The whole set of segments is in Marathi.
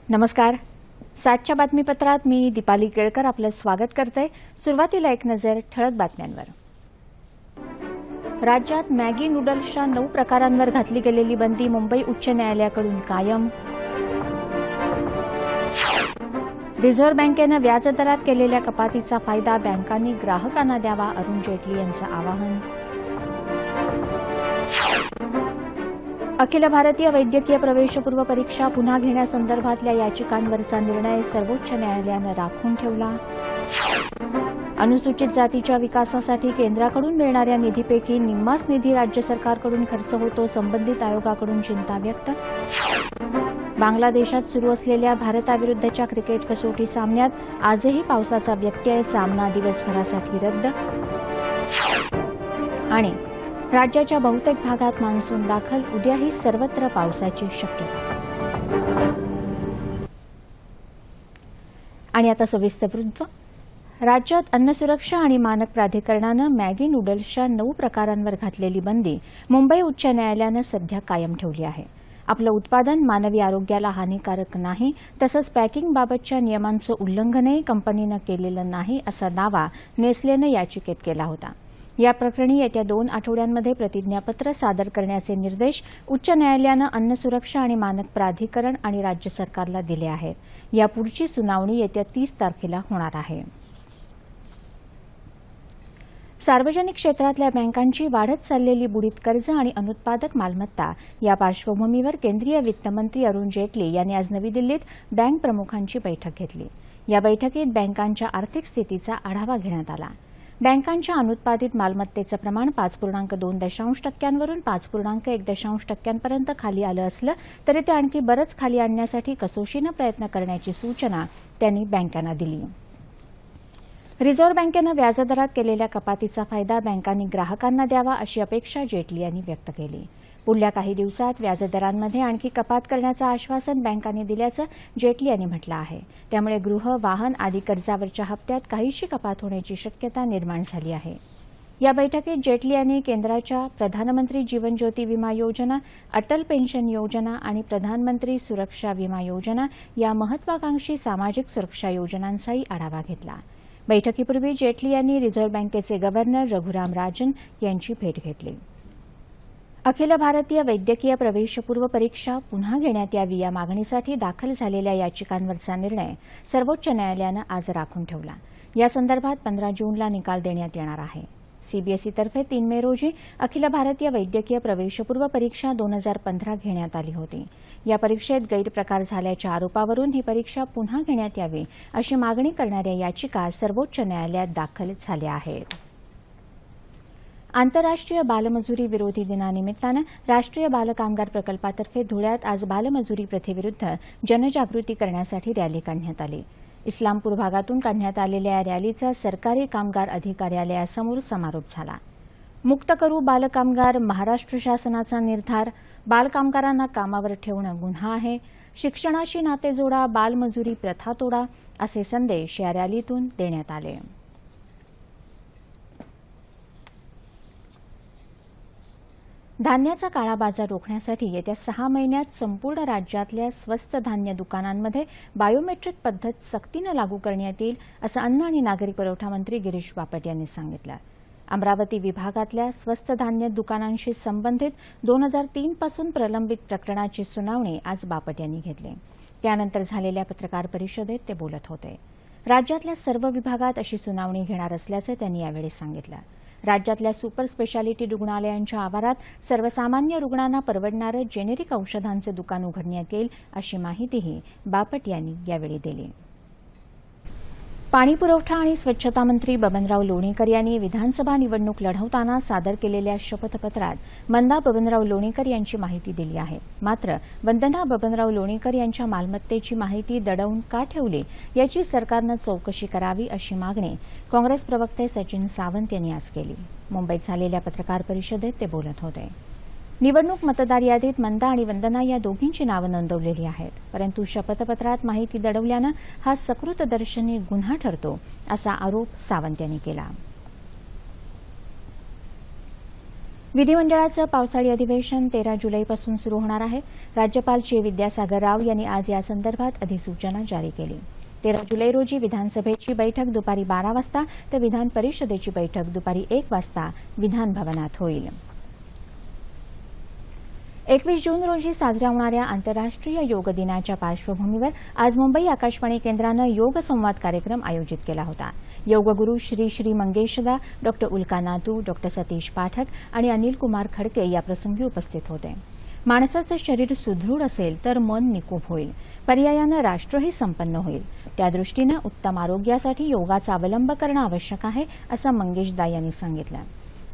नमस्कार. सातच्या बातमीपत्रात मी दीपाली केळकर आपलं स्वागत करते. सुरुवातीला एक नजर ठळक बातम्यांवर. राज्यात मॅगी नूडल्सच्या 9 प्रकारांवर घातली गेलेली बंदी मुंबई उच्च न्यायालयाकडून कायम. रिझर्व्ह बँकेनं व्याजदरात केलेल्या कपातीचा फायदा बँकांनी ग्राहकांना द्यावा, अरुण जेटली यांचं आवाहन. अखिल भारतीय वैद्यकीय प्रवेशपूर्व परीक्षा पुन्हा घेण्यासंदर्भातल्या याचिकांवरचा निर्णय सर्वोच्च न्यायालयानं राखून ठेवला. अनुसूचित जातीच्या विकासासाठी केंद्राकडून मिळणाऱ्या निधीपैकी निम्माच निधी राज्य सरकारकडून खर्च होतो, संबंधित आयोगाकडून चिंता व्यक्त. बांगलादेशात सुरू असलेल्या भारताविरुद्धच्या क्रिकेट कसोटी सामन्यात आजही पावसाचा व्यत्यय, सामना दिवसभरासाठी रद्द. आणि राज्याच्या बहुतेक भागात मान्सून दाखल, उद्याही सर्वत्र पावसाची शक्यता. आणि आता सविस्तर वृत्त. राज्यात अन्न सुरक्षा आणि मानक प्राधिकरणानं मॅगी नूडल्सच्या 9 प्रकारांवर घातलेली बंदी मुंबई उच्च न्यायालयानं सध्या कायम ठेवली आहे. आपलं उत्पादन मानवी आरोग्याला हानीकारक नाही, तसंच पॅकिंगबाबतच्या नियमांचं उल्लंघनही कंपनीनं केलेलं नाही, असा दावा नेस्लेनं याचिकेत केला होता. या प्रकरणी येत्या 2 आठवड्यांमध्ये प्रतिज्ञापत्र सादर करण्याचे निर्देश उच्च न्यायालयानं अन्न सुरक्षा आणि मानक प्राधिकरण आणि राज्य सरकारला दिले आहेत. यापुढची सुनावणी येत्या 30 तारखेला होणार आहे. सार्वजनिक क्षेत्रातल्या बँकांची वाढत चाललेली बुडीत कर्ज आणि अनुत्पादक मालमत्ता या पार्श्वभूमीवर केंद्रीय वित्तमंत्री अरुण जेटली यांनी आज नवी दिल्लीत बँक प्रमुखांची बैठक घेतली. या बैठकीत बँकांच्या आर्थिक स्थितीचा आढावा घेण्यात आला. बँकांच्या अनुत्पादित मालमत्तेचं प्रमाण 5.2% वरून 5.1% खाली आलं असलं तरी ते आणखी बरंच खाली आणण्यासाठी कसोशीनं प्रयत्न करण्याची सूचना त्यांनी बँकांना दिली. रिझर्व्ह बँकेनं व्याजदरात केलेल्या कपातीचा फायदा बँकांनी ग्राहकांना द्यावा, अशी अपेक्षा जेटली यांनी व्यक्त केली. पुढल्या काही दिवसात व्याजदरांमध्ये आणखी कपात करण्याचं आश्वासन बँकांनी दिल्याचं जेटली यांनी म्हटलं आहे. त्यामुळे गृह, वाहन आदी कर्जावरच्या हप्त्यात काहीशी कपात होण्याची शक्यता निर्माण झाली आहे. या बैठकीत जेटली यांनी केंद्राच्या प्रधानमंत्री जीवन ज्योती विमा योजना, अटल पेन्शन योजना आणि प्रधानमंत्री सुरक्षा विमा योजना या महत्वाकांक्षी सामाजिक सुरक्षा योजनांचाही आढावा घेतला. बैठकीपूर्वी जेटली यांनी रिझर्व्ह बँकेचे गव्हर्नर रघुराम राजन यांची भेट घेतली. अखिल भारतीय वैद्यकीय प्रवेशपूर्व परीक्षा पुन्हा घेण्यात यावी या मागणीसाठी दाखल झालेल्या याचिकांवरचा निर्णय सर्वोच्च न्यायालयानं आज राखून ठेवला. या संदर्भात 15 जूनला निकाल देण्यात येणार आहे. सीबीएसईतर्फे 3 मे रोजी अखिल भारतीय वैद्यकीय प्रवेशपूर्व परीक्षा 2015 घेण्यात आली होती. या परीक्षेत गैरप्रकार झाल्याच्या आरोपावरून ही परीक्षा पुन्हा घेण्यात यावी अशी मागणी करणाऱ्या याचिका सर्वोच्च न्यायालयात दाखल झाल्या आहेत. आंतरराष्ट्रीय बालमजुरी विरोधी दिनानिमित्तानं राष्ट्रीय बाल कामगार प्रकल्पातर्फे धुळ्यात आज बालमजुरी प्रथेविरुद्ध जनजागृती करण्यासाठी रॅली काढण्यात आली. इस्लामपूर भागातून काढण्यात आलेल्या या रॅलीचा सरकारी कामगार अधिकार्यालयासमोर समारोप झाला. मुक्त करू बालकामगार, महाराष्ट्र शासनाचा निर्धार, बालकामगारांना कामावर ठेवणं गुन्हा आहे, शिक्षणाशी नाते जोडा, बालमजुरी प्रथा तोडा असे संदेश या रॅलीतून देण्यात आले. धान्याचा काळा बाजार रोखण्यासाठी येत्या 6 महिन्यात संपूर्ण राज्यातल्या स्वस्त धान्य दुकानांमध्ये बायोमेट्रिक पद्धत सक्तीनं लागू करण्यात येईल, असं अन्न आणि नागरी पुरवठा मंत्री गिरीश बापट यांनी सांगितलं. अमरावती विभागातल्या स्वस्त धान्य दुकानांशी संबंधित 2003 पासून प्रलंबित प्रकरणाची सुनावणी आज बापट यांनी घेतली. त्यानंतर झालेल्या पत्रकार परिषदेत ते बोलत होते. राज्यातल्या सर्व विभागात अशी सुनावणी घेणार असल्याचं त्यांनी यावेळी सांगितलं. राज्यातल्या सुपर स्पेशालिटी रुग्णालयांच्या आवारात सर्वसामान्य रुग्णांना परवडणारं जेनेरिक औषधांचं दुकान उघडण्यात येईल, अशी माहितीही बापट यांनी यावेळी दिली. पाणीपुरवठा आणि स्वच्छता मंत्री बबनराव लोणीकर यांनी विधानसभा निवडणूक लढवताना सादर केलेल्या शपथपत्रात वंदा बबनराव लोणीकर यांची माहिती दिली आहे. मात्र वंदना बबनराव लोणीकर यांच्या मालमत्तेची माहिती दडवून का ठेवली याची सरकारनं चौकशी करावी, अशी मागणी काँग्रेस प्रवक्ते सचिन सावंत यांनी आज केली. मुंबईत झालेल्या पत्रकार परिषदेत ते बोलत होते. निवडणूक मतदार यादीत मंदा आणि वंदना या दोघींची नावं नोंदवलेली आहेत, परंतु शपथपत्रात माहिती दडवल्यानं हा सकृतदर्शनी गुन्हा ठरतो, असा आरोप सावंत यांनी केला. विधिमंडळाचं पावसाळी अधिवेशन 13 जुलैपासून सुरू होणार आहे. राज्यपाल चे विद्यासागर राव यांनी आज या संदर्भात अधिसूचना जारी केली. 13 जुलै रोजी विधानसभेची बैठक दुपारी 12 वाजता तर विधान परिषदेची बैठक दुपारी 1 वाजता विधान भवनात होईल. 21 जून रोजी साजऱ्या होणाऱ्या आंतरराष्ट्रीय योग दिनाच्या पार्श्वभूमीवर आज मुंबई आकाशवाणी केंद्रानं योग संवाद कार्यक्रम आयोजित केला होता. योगगुरू श्री श्री मंगेशदा, डॉ. उल्का नातू, डॉ. सतीश पाठक आणि अनिल कुमार खडके याप्रसंगी उपस्थित होते. माणसाचं शरीर सुदृढ असेल तर मन निकोप होईल, पर्यायानं राष्ट्रही संपन्न होईल. त्यादृष्टीनं उत्तम आरोग्यासाठी योगाचा अवलंब करणं आवश्यक आहे, असं मंगेशदा यांनी सांगितलं.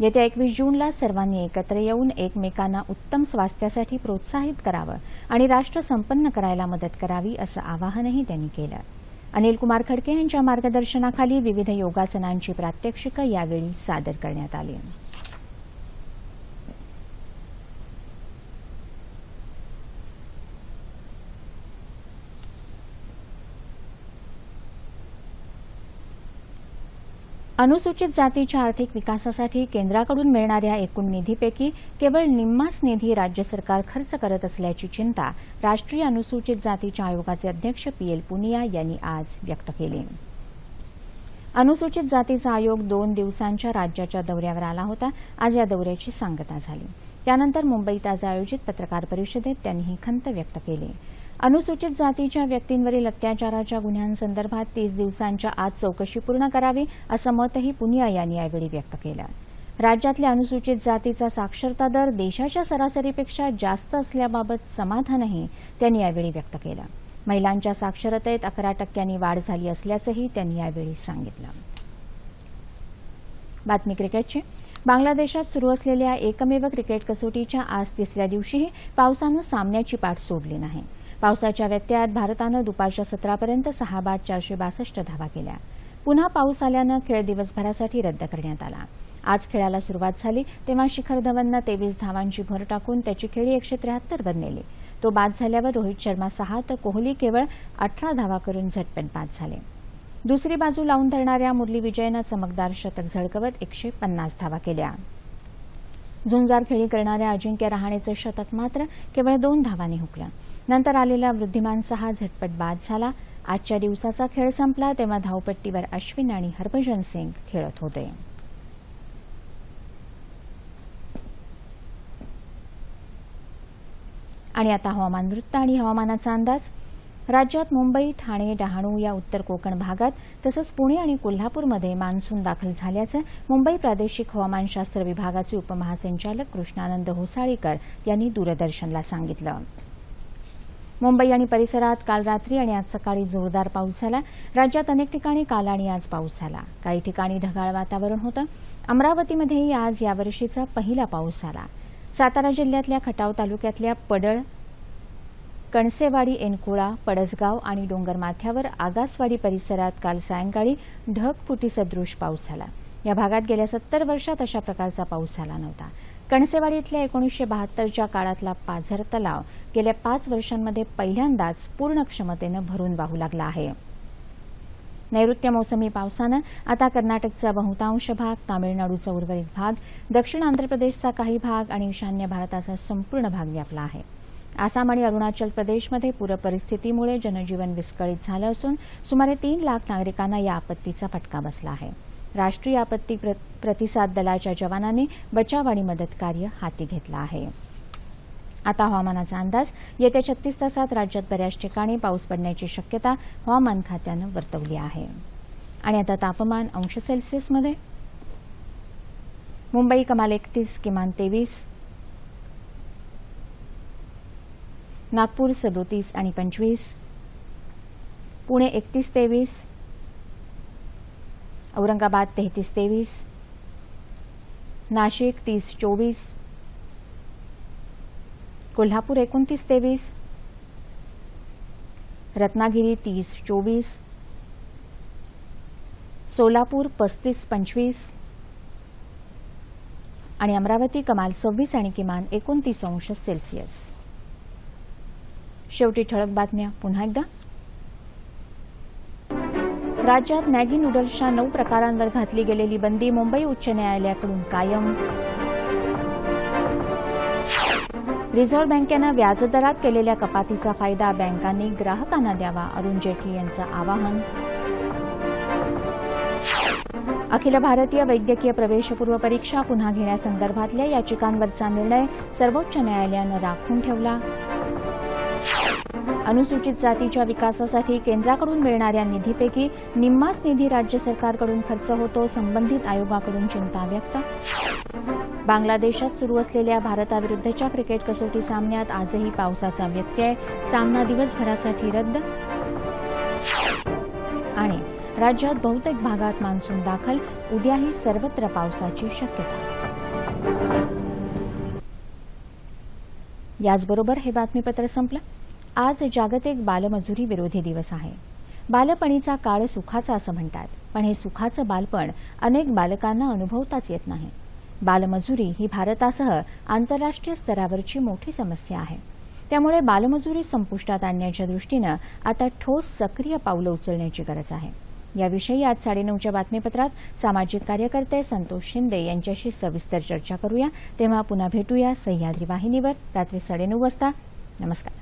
येत्या 21 जूनला सर्वांनी एकत्र येऊन एकमेकांना उत्तम स्वास्थ्यासाठी प्रोत्साहित करावं आणि राष्ट्र संपन्न करायला मदत करावी, असं आवाहनही त्यांनी केलं. अनिल कुमार खडके यांच्या मार्गदर्शनाखाली विविध योगासनांची प्रात्यक्षिकं यावेळी सादर करण्यात आली. अनुसूचित जातीच्या आर्थिक विकासासाठी केंद्राकडून मिळणाऱ्या एकूण निधीपैकी केवळ निम्माच निधी राज्य सरकार खर्च करत असल्याची चिंता राष्ट्रीय अनुसूचित जातीच्या आयोगाचे अध्यक्ष PL पुनिया यांनी आज व्यक्त केली. अनुसूचित जातीचा आयोग 2 दिवसांच्या राज्याच्या दौऱ्यावर आला होता. आज या दौऱ्याची सांगता झाली. त्यानंतर मुंबईत आज आयोजित पत्रकार परिषदेत त्यांनी ही खंत व्यक्त केली. अनुसूचित जातीच्या व्यक्तींवरील अत्याचाराच्या गुन्ह्यांसंदर्भात 30 दिवसांच्या आत चौकशी पूर्ण करावी, असं मतही पुनिया यांनी यावेळी व्यक्त केलं. राज्यातल्या अनुसूचित जातीचा साक्षरता दर देशाच्या सरासरीपेक्षा जास्त असल्याबाबत समाधानही त्यांनी यावेळी व्यक्त केलं. महिलांच्या साक्षरतेत 11% वाढ झाली असल्याचंही त्यांनी यावेळी सांगितलं. बातमी क्रिकेटची. बांगलादेशात सुरू असलेल्या एकमेव क्रिकेट कसोटीच्या आज 3ऱ्या दिवशीही पावसानं सामन्याची पाठ सोडली नाही. पावसाच्या व्यत्ययात भारतानं दुपारच्या सत्रापर्यंत 6 बाद 462 धावा केल्या. पुन्हा पाऊस आल्यानं खेळ दिवसभरासाठी रद्द करण्यात आला. आज खेळाला सुरुवात झाली तेव्हा शिखर धवननं 23 धावांची भर टाकून त्याची खेळी 173 वर नेली. तो बाद झाल्यावर रोहित शर्मा 6 तर कोहली केवळ 18 धावा करून झटपट बाद झाले. दुसरी बाजू लावून धरणाऱ्या मुरली विजयनं चमकदार शतक झळकवत 150 धावा केल्या. झुंजार खेळी करणाऱ्या अजिंक्य रहाणेचं शतक मात्र केवळ 2 धावांनी हुकलं. नंतर आलेला वृद्धिमान 6 झटपट बाद झाला. आजच्या दिवसाचा खेळ संपला तेव्हा धावपट्टीवर अश्विन आणि हरभजन सिंग खेळत होते. आणि आता हवामान वृत्त आणि हवामानाचा अंदाज. राज्यात मुंबई, ठाणे, डहाणू या उत्तर कोकण भागात तसंच पुणे आणि कोल्हापूरमध्ये मान्सून दाखल झाल्याचं मुंबई प्रादेशिक हवामानशास्त्र विभागाचे उपमहासंचालक कृष्णानंद होसाळीकर यांनी दूरदर्शनला सांगितलं. मुंबई आणि परिसरात काल रात्री आणि आज सकाळी जोरदार पाऊस झाला. राज्यात अनेक ठिकाणी काल आणि आज पाऊस झाला. काही ठिकाणी ढगाळ वातावरण होतं. अमरावतीमध्येही आज यावर्षीचा पहिला पाऊस झाला. सातारा जिल्ह्यातल्या खटाव तालुक्यातल्या पडळ, कणसेवाडी, एनकुळा, पडसगाव आणि डोंगरमाथ्यावर आगासवाडी परिसरात काल सायंकाळी ढगफुटीसदृश पाऊस झाला. या भागात गेल्या 70 वर्षात अशा प्रकारचा पाऊस झाला नव्हता. कणसेवाडी इथल्या 1972च्या काळातला पाझर तलाव गेल्या 5 वर्षांमध्ये पहिल्यांदाच पूर्ण क्षमतेनं भरून वाहू लागला आहे. नैऋत्य मोसमी पावसानं आता कर्नाटकचा बहुतांश भाग, तामिळनाडूचा उर्वरित भाग, दक्षिण आंध्र प्रदेशचा काही भाग आणि ईशान्य भारताचा संपूर्ण भाग व्यापला आहे. आसाम आणि अरुणाचल प्रदेशमध्ये पूरपरिस्थितीमुळे जनजीवन विस्कळीत झालं असून सुमारे 3 लाख नागरिकांना या आपत्तीचा फटका बसला आहे. राष्ट्रीय आपत्ती प्रतिसाद दलाच्या जवानांनी बचाव आणि मदत कार्य हाती घेतलं आहे. आता हवामानाचा अंदाज. येत्या 36 तासात राज्यात बऱ्याच ठिकाणी पाऊस पडण्याची शक्यता हवामान खात्यानं वर्तवली आहे. आणि आता तापमान अंश सेल्सिअसमध्ये. मुंबई कमाल 31, किमान 23, नागपूर 37 आणि 25, पुणे 31-23, औरंगाबाद 33-23, नाशिक 30-24, कोल्हापूर 29-23, रत्नागिरी 30-24, सोलापूर 35-25 आणि अमरावती कमाल 26 आणि किमान 29 अंश सेल्सिअस. शेवटी ठळक बातम्या पुन्हा एकदा. राज्यात मॅगी नूडल्सच्या 9 प्रकारांवर घातली गेलेली बंदी मुंबई उच्च न्यायालयाकडून कायम. रिझर्व्ह बँकेनं व्याजदरात केलेल्या कपातीचा फायदा बँकांनी ग्राहकांना द्यावा, अरुण जेटली यांचं आवाहन. अखिल भारतीय वैद्यकीय प्रवेशपूर्व परीक्षा पुन्हा घेण्यासंदर्भातल्या याचिकांवरचा निर्णय सर्वोच्च न्यायालयानं राखून ठेवला. अनुसूचित जातीच्या विकासासाठी केंद्राकडून मिळणाऱ्या निधीपैकी निम्माच निधी राज्य सरकारकडून खर्च होतो, संबंधित आयोगाकडून चिंता व्यक्त. बांगलादेशात सुरू असलेल्या भारताविरुद्धच्या क्रिकेट कसोटी सामन्यात आजही पावसाचा व्यत्यय, सामना दिवसभरासाठी रद्द. आणि राज्यात बहुतेक भागात मान्सून दाखल, उद्याही सर्वत्र पावसाची शक्यता. याचबरोबर हे बातमीपत्र संपलं. आज जागतिक बालमजुरी विरोधी दिवस आहे. बालपणीचा काळ सुखाचा असं म्हणतात, पण हे सुखाचं बालपण अनेक बालकांना अनुभवताच येत नाही. बालमजुरी ही भारतासह आंतरराष्ट्रीय स्तरावरची मोठी समस्या आहे. त्यामुळे बालमजुरी संपुष्टात आणण्याच्या दृष्टीनं आता ठोस सक्रिय पावलं उचलण्याची गरज आहे. याविषयी आज 9:30च्या बातमीपत्रात सामाजिक कार्यकर्ते संतोष शिंदे यांच्याशी सविस्तर चर्चा करूया. तेव्हा पुन्हा भेटूया सह्याद्री वाहिनीवर रात्री 9:30 वाजता. नमस्कार.